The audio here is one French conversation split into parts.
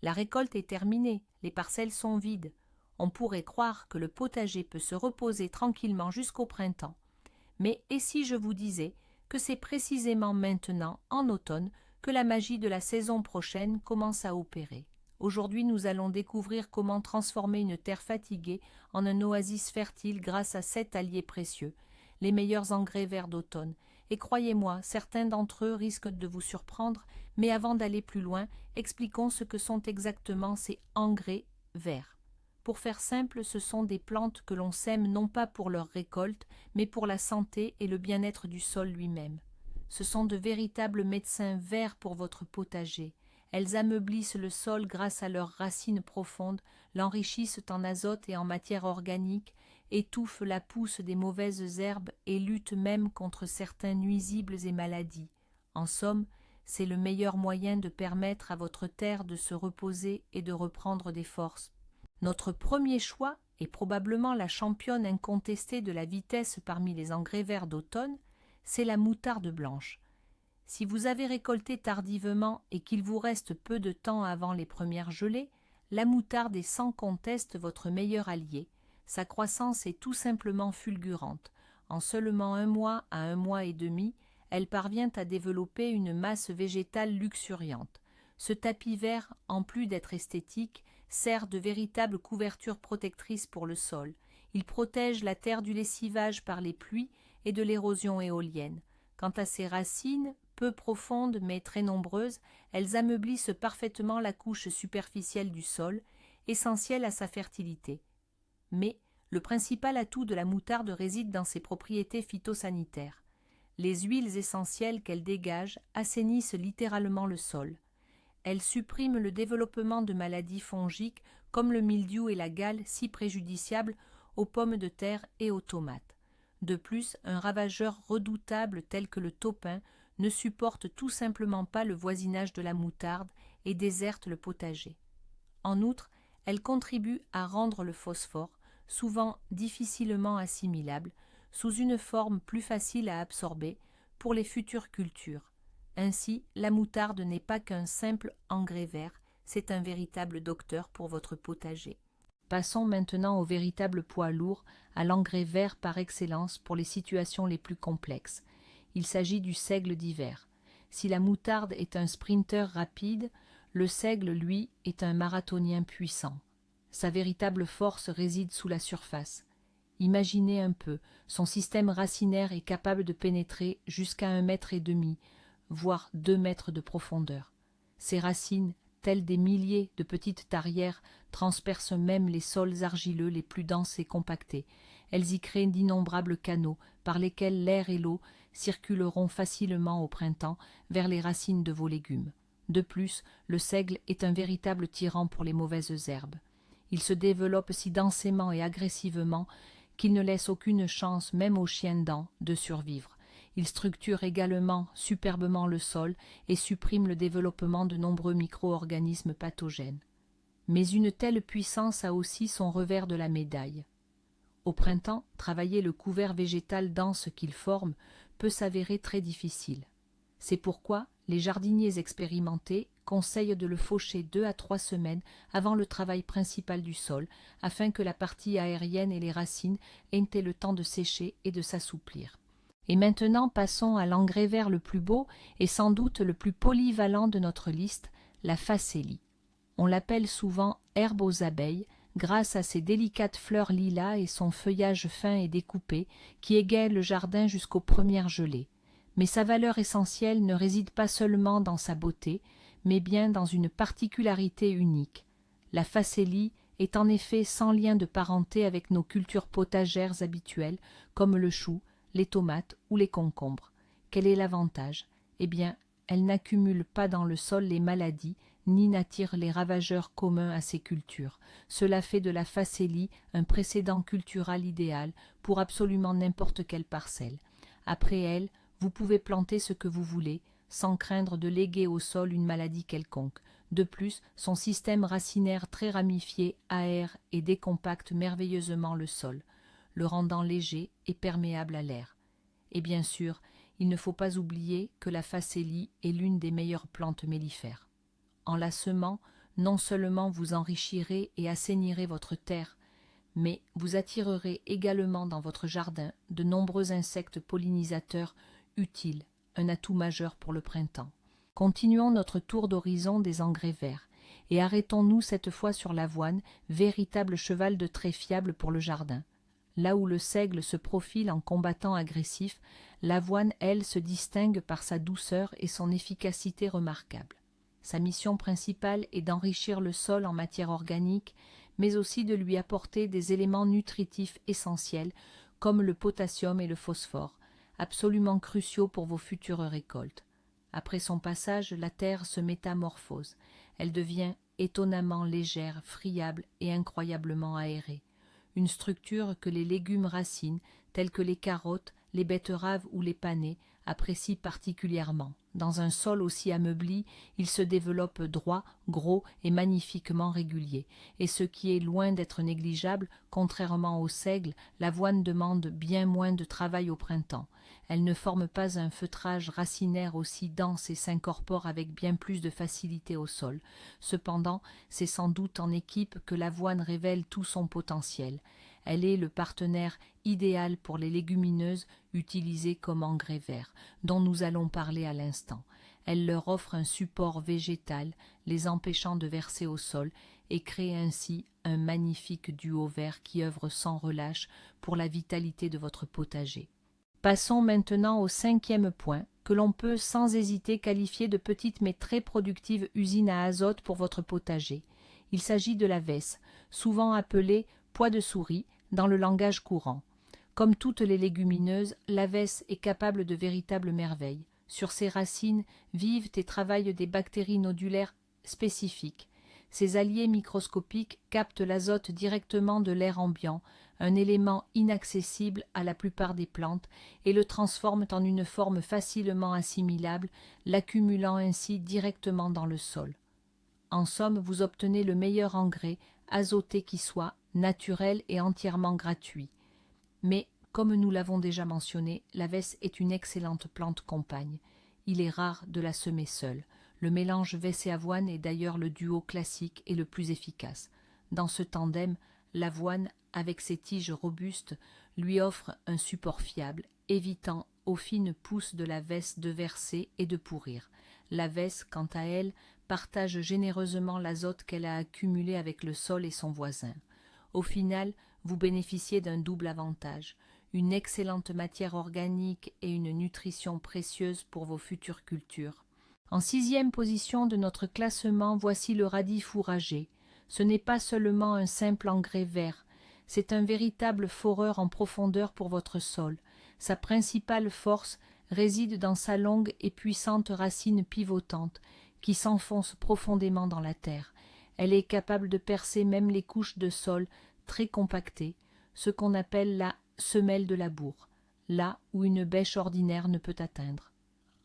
La récolte est terminée, les parcelles sont vides. On pourrait croire que le potager peut se reposer tranquillement jusqu'au printemps. Mais et si je vous disais que c'est précisément maintenant, en automne, que la magie de la saison prochaine commence à opérer? Aujourd'hui, nous allons découvrir comment transformer une terre fatiguée en un oasis fertile grâce à 7 alliés précieux, les meilleurs engrais verts d'automne. Et croyez-moi, certains d'entre eux risquent de vous surprendre, mais avant d'aller plus loin, expliquons ce que sont exactement ces engrais verts. Pour faire simple, ce sont des plantes que l'on sème non pas pour leur récolte, mais pour la santé et le bien-être du sol lui-même. Ce sont de véritables médecins verts pour votre potager. Elles ameublissent le sol grâce à leurs racines profondes, l'enrichissent en azote et en matière organique, étouffent la pousse des mauvaises herbes et luttent même contre certains nuisibles et maladies. En somme, c'est le meilleur moyen de permettre à votre terre de se reposer et de reprendre des forces. Notre premier choix, et probablement la championne incontestée de la vitesse parmi les engrais verts d'automne, c'est la moutarde blanche. Si vous avez récolté tardivement et qu'il vous reste peu de temps avant les premières gelées, la moutarde est sans conteste votre meilleur allié. Sa croissance est tout simplement fulgurante. En seulement 1 mois à 1 mois et demi, elle parvient à développer une masse végétale luxuriante. Ce tapis vert, en plus d'être esthétique, sert de véritable couverture protectrice pour le sol. Il protège la terre du lessivage par les pluies et de l'érosion éolienne. Quant à ses racines, peu profondes mais très nombreuses, elles ameublissent parfaitement la couche superficielle du sol, essentielle à sa fertilité. Mais le principal atout de la moutarde réside dans ses propriétés phytosanitaires. Les huiles essentielles qu'elle dégage assainissent littéralement le sol. Elle supprime le développement de maladies fongiques comme le mildiou et la gale si préjudiciables aux pommes de terre et aux tomates. De plus, un ravageur redoutable tel que le taupin ne supporte tout simplement pas le voisinage de la moutarde et déserte le potager. En outre, elle contribue à rendre le phosphore, souvent difficilement assimilable, sous une forme plus facile à absorber pour les futures cultures. Ainsi, la moutarde n'est pas qu'un simple engrais vert, c'est un véritable docteur pour votre potager. Passons maintenant au véritable poids lourd, à l'engrais vert par excellence pour les situations les plus complexes. Il s'agit du seigle d'hiver. Si la moutarde est un sprinter rapide, le seigle, lui, est un marathonien puissant. Sa véritable force réside sous la surface. Imaginez un peu, son système racinaire est capable de pénétrer jusqu'à 1,5 m, voire 2 mètres de profondeur. Ses racines, telles des milliers de petites tarières, transpercent même les sols argileux les plus denses et compactés. Elles y créent d'innombrables canaux par lesquels l'air et l'eau circuleront facilement au printemps vers les racines de vos légumes. De plus, le seigle est un véritable tyran pour les mauvaises herbes. Il se développe si densément et agressivement qu'il ne laisse aucune chance même aux chiens-dents de survivre. Il structure également superbement le sol et supprime le développement de nombreux micro-organismes pathogènes. Mais une telle puissance a aussi son revers de la médaille. Au printemps, travailler le couvert végétal dense qu'il forme peut s'avérer très difficile. C'est pourquoi les jardiniers expérimentés conseillent de le faucher 2 à 3 semaines avant le travail principal du sol, afin que la partie aérienne et les racines aient le temps de sécher et de s'assouplir. Et maintenant passons à l'engrais vert le plus beau et sans doute le plus polyvalent de notre liste, la facélie. On l'appelle souvent herbe aux abeilles, grâce à ses délicates fleurs lilas et son feuillage fin et découpé qui égaye le jardin jusqu'aux premières gelées. Mais sa valeur essentielle ne réside pas seulement dans sa beauté, mais bien dans une particularité unique. La facélie est en effet sans lien de parenté avec nos cultures potagères habituelles, comme le chou, les tomates ou les concombres. Quel est l'avantage? Eh bien, elle n'accumule pas dans le sol les maladies, ni n'attire les ravageurs communs à ces cultures. Cela fait de la facélie un précédent cultural idéal pour absolument n'importe quelle parcelle. Après elle, vous pouvez planter ce que vous voulez, sans craindre de léguer au sol une maladie quelconque. De plus, son système racinaire très ramifié aère et décompacte merveilleusement le sol, le rendant léger et perméable à l'air. Et bien sûr, il ne faut pas oublier que la facélie est l'une des meilleures plantes mellifères. En la semant, non seulement vous enrichirez et assainirez votre terre, mais vous attirerez également dans votre jardin de nombreux insectes pollinisateurs utiles, un atout majeur pour le printemps. Continuons notre tour d'horizon des engrais verts et arrêtons-nous cette fois sur l'avoine, véritable cheval de trait fiable pour le jardin. Là où le seigle se profile en combattant agressif, l'avoine, elle, se distingue par sa douceur et son efficacité remarquable. Sa mission principale est d'enrichir le sol en matière organique, mais aussi de lui apporter des éléments nutritifs essentiels comme le potassium et le phosphore, absolument cruciaux pour vos futures récoltes. Après son passage, la terre se métamorphose. Elle devient étonnamment légère, friable et incroyablement aérée. Une structure que les légumes racines, tels que les carottes, les betteraves ou les panais, apprécient particulièrement. Dans un sol aussi ameubli, il se développe droit, gros et magnifiquement régulier. Et ce qui est loin d'être négligeable, contrairement au seigle, l'avoine demande bien moins de travail au printemps. Elle ne forme pas un feutrage racinaire aussi dense et s'incorpore avec bien plus de facilité au sol. Cependant, c'est sans doute en équipe que l'avoine révèle tout son potentiel. Elle est le partenaire idéal pour les légumineuses utilisées comme engrais verts, dont nous allons parler à l'instant. Elle leur offre un support végétal, les empêchant de verser au sol, et crée ainsi un magnifique duo vert qui œuvre sans relâche pour la vitalité de votre potager. Passons maintenant au 5e point, que l'on peut sans hésiter qualifier de petite mais très productive usine à azote pour votre potager. Il s'agit de la vesse, souvent appelée pois de souris dans le langage courant. Comme toutes les légumineuses, la vesse est capable de véritables merveilles. Sur ses racines vivent et travaillent des bactéries nodulaires spécifiques. Ces alliés microscopiques captent l'azote directement de l'air ambiant, un élément inaccessible à la plupart des plantes, et le transforment en une forme facilement assimilable, l'accumulant ainsi directement dans le sol. En somme, vous obtenez le meilleur engrais, azoté qui soit, naturel et entièrement gratuit. Mais, comme nous l'avons déjà mentionné, la vesse est une excellente plante compagne. Il est rare de la semer seule. Le mélange vesse et avoine est d'ailleurs le duo classique et le plus efficace. Dans ce tandem, l'avoine, avec ses tiges robustes, lui offre un support fiable, évitant aux fines pousses de la vesse de verser et de pourrir. La vesse, quant à elle, partage généreusement l'azote qu'elle a accumulé avec le sol et son voisin. Au final, vous bénéficiez d'un double avantage, une excellente matière organique et une nutrition précieuse pour vos futures cultures. En 6e position de notre classement, voici le radis fourragé. Ce n'est pas seulement un simple engrais vert, c'est un véritable foreur en profondeur pour votre sol. Sa principale force réside dans sa longue et puissante racine pivotante qui s'enfonce profondément dans la terre. Elle est capable de percer même les couches de sol très compactées, ce qu'on appelle la semelle de labour, là où une bêche ordinaire ne peut atteindre.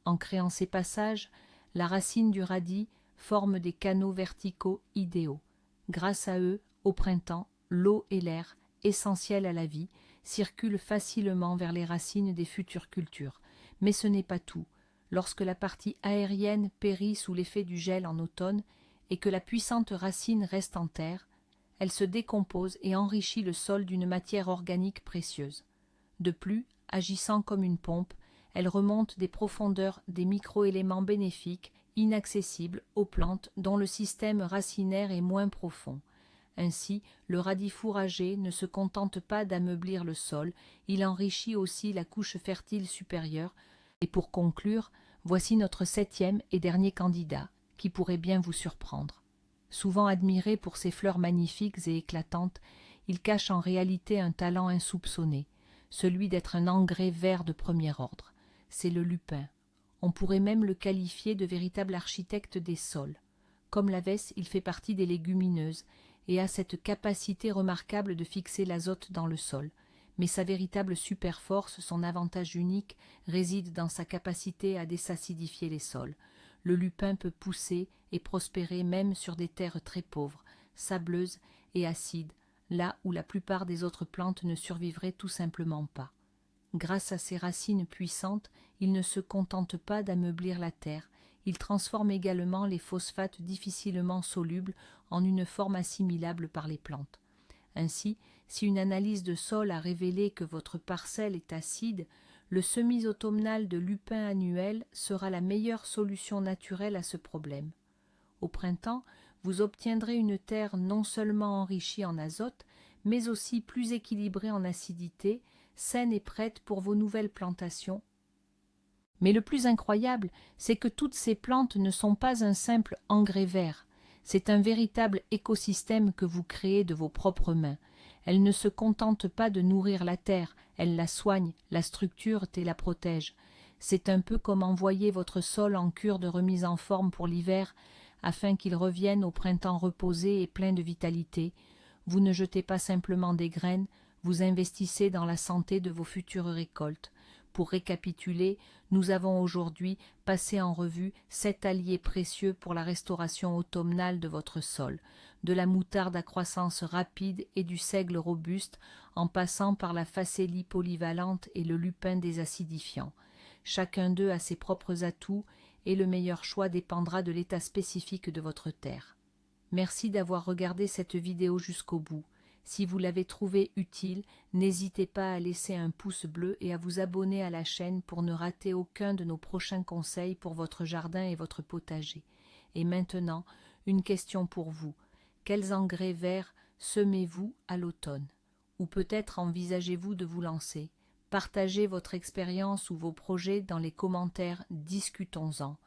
En créant ces passages, la racine du radis forme des canaux verticaux idéaux. Grâce à eux, au printemps, l'eau et l'air, essentiels à la vie, circulent facilement vers les racines des futures cultures. Mais ce n'est pas tout. Lorsque la partie aérienne périt sous l'effet du gel en automne et que la puissante racine reste en terre, elle se décompose et enrichit le sol d'une matière organique précieuse. De plus, agissant comme une pompe, elle remonte des profondeurs des micro-éléments bénéfiques, inaccessibles aux plantes dont le système racinaire est moins profond. Ainsi, le radis fourragé ne se contente pas d'ameublir le sol, il enrichit aussi la couche fertile supérieure. Et pour conclure, voici notre 7e et dernier candidat, qui pourrait bien vous surprendre. Souvent admiré pour ses fleurs magnifiques et éclatantes, il cache en réalité un talent insoupçonné, celui d'être un engrais vert de premier ordre. C'est le lupin. On pourrait même le qualifier de véritable architecte des sols. Comme la vesse, il fait partie des légumineuses et a cette capacité remarquable de fixer l'azote dans le sol. Mais sa véritable superforce, son avantage unique, réside dans sa capacité à désacidifier les sols. Le lupin peut pousser et prospérer même sur des terres très pauvres, sableuses et acides, là où la plupart des autres plantes ne survivraient tout simplement pas. Grâce à ses racines puissantes, il ne se contente pas d'ameublir la terre, Il transforme également les phosphates difficilement solubles en une forme assimilable par les plantes. Ainsi, si une analyse de sol a révélé que votre parcelle est acide, le semis automnal de lupin annuel sera la meilleure solution naturelle à ce problème. Au printemps, vous obtiendrez une terre non seulement enrichie en azote, mais aussi plus équilibrée en acidité, saine et prête pour vos nouvelles plantations. Mais le plus incroyable, c'est que toutes ces plantes ne sont pas un simple engrais vert. C'est un véritable écosystème que vous créez de vos propres mains. Elles ne se contentent pas de nourrir la terre, elles la soignent, la structurent et la protègent. C'est un peu comme envoyer votre sol en cure de remise en forme pour l'hiver, afin qu'il revienne au printemps reposé et plein de vitalité. Vous ne jetez pas simplement des graines, vous investissez dans la santé de vos futures récoltes. Pour récapituler, nous avons aujourd'hui passé en revue 7 alliés précieux pour la restauration automnale de votre sol, de la moutarde à croissance rapide et du seigle robuste, en passant par la facélie polyvalente et le lupin désacidifiant. Chacun d'eux a ses propres atouts et le meilleur choix dépendra de l'état spécifique de votre terre. Merci d'avoir regardé cette vidéo jusqu'au bout. Si vous l'avez trouvée utile, n'hésitez pas à laisser un pouce bleu et à vous abonner à la chaîne pour ne rater aucun de nos prochains conseils pour votre jardin et votre potager. Et maintenant, une question pour vous. Quels engrais verts semez-vous à l'automne? Ou peut-être envisagez-vous de vous lancer? Partagez votre expérience ou vos projets dans les commentaires, discutons-en.